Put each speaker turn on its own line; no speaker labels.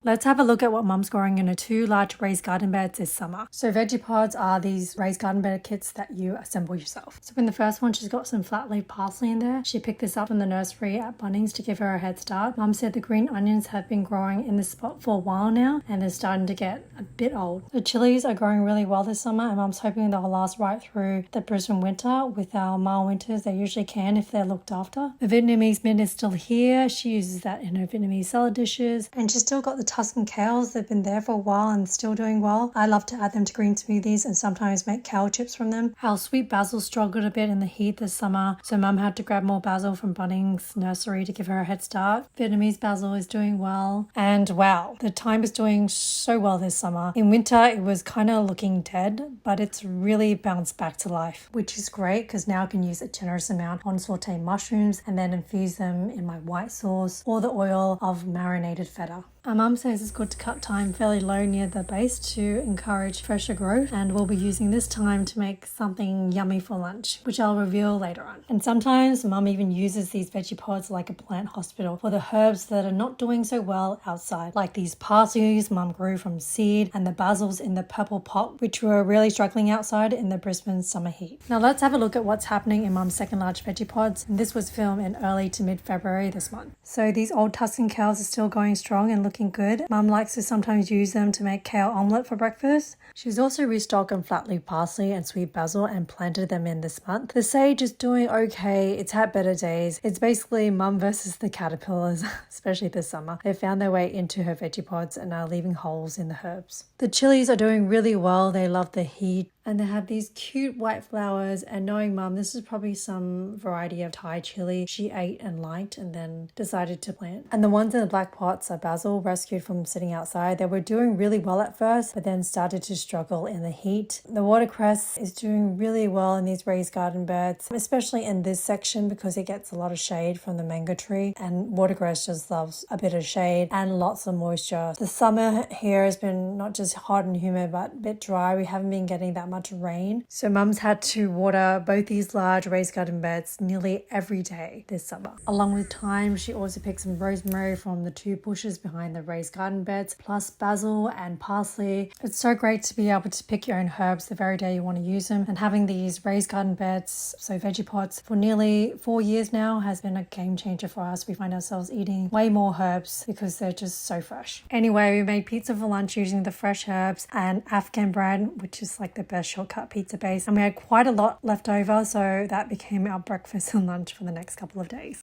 Let's have a look at what Mum's growing in her 2 large raised garden beds this summer. So Vegepods are these raised garden bed kits that you assemble yourself. So in the first one, she's got some flat leaf parsley in there. She picked this up from the nursery at Bunnings to give her a head start. Mum said the green onions have been growing in this spot for a while now and they're starting to get a bit old. The chillies are growing really well this summer and Mum's hoping they'll last right through the Brisbane winter. With our mild winters, they usually can if they're looked after. The Vietnamese mint is still here. She uses that in her Vietnamese salad dishes, and she's still got the Tuscan kales. They've been there for a while and still doing well. I love to add them to green smoothies and sometimes make kale chips from them. Our sweet basil struggled a bit in the heat this summer, so Mum had to grab more basil from Bunnings nursery to give her a head start. Vietnamese basil is doing well, and wow, the thyme is doing so well this summer. In winter it was kind of looking dead, but it's really bounced back to life, which is great because now I can use a generous amount on sauteed mushrooms and then infuse them in my white sauce or the oil of marinated feta. Our mum says it's good to cut thyme fairly low near the base to encourage fresher growth, and we'll be using this thyme to make something yummy for lunch, which I'll reveal later on. And sometimes mum even uses these Vegepods like a plant hospital for the herbs that are not doing so well outside, like these parsleys mum grew from seed and the basils in the purple pot, which were really struggling outside in the Brisbane summer heat. Now let's have a look at what's happening in mum's second large Vegepods, and this was filmed in early to mid-February this month. So these old Tuscan kales are still going strong and looking good. Mum likes to sometimes use them to make kale omelette for breakfast. She's also restocked on flat leaf parsley and sweet basil and planted them in this month. The sage is doing okay. It's had better days. It's basically mum versus the caterpillars, especially this summer. They found their way into her Vegepods and are leaving holes in the herbs. The chillies are doing really well. They love the heat and they have these cute white flowers, and knowing mum, this is probably some variety of Thai chili she ate and liked and then decided to plant. And the ones in the black pots are basil, rescued from sitting outside. They were doing really well at first, but then started to struggle in the heat. The watercress is doing really well in these raised garden beds, especially in this section because it gets a lot of shade from the mango tree, and watercress just loves a bit of shade and lots of moisture. The summer here has been not just hot and humid, but a bit dry. We haven't been getting that much rain, so mum's had to water both these large raised garden beds nearly every day this summer. Along with thyme, she also picked some rosemary from the 2 bushes behind the raised garden beds, plus basil and parsley. It's so great to be able to pick your own herbs the very day you want to use them, and having these raised garden beds, so Vegepods, for nearly 4 years now has been a game changer for us. We find ourselves eating way more herbs because they're just so fresh. Anyway, we made pizza for lunch using the fresh herbs and Afghan bread, which is like the best shortcut pizza base, and we had quite a lot left over, so that became our breakfast and lunch for the next couple of days.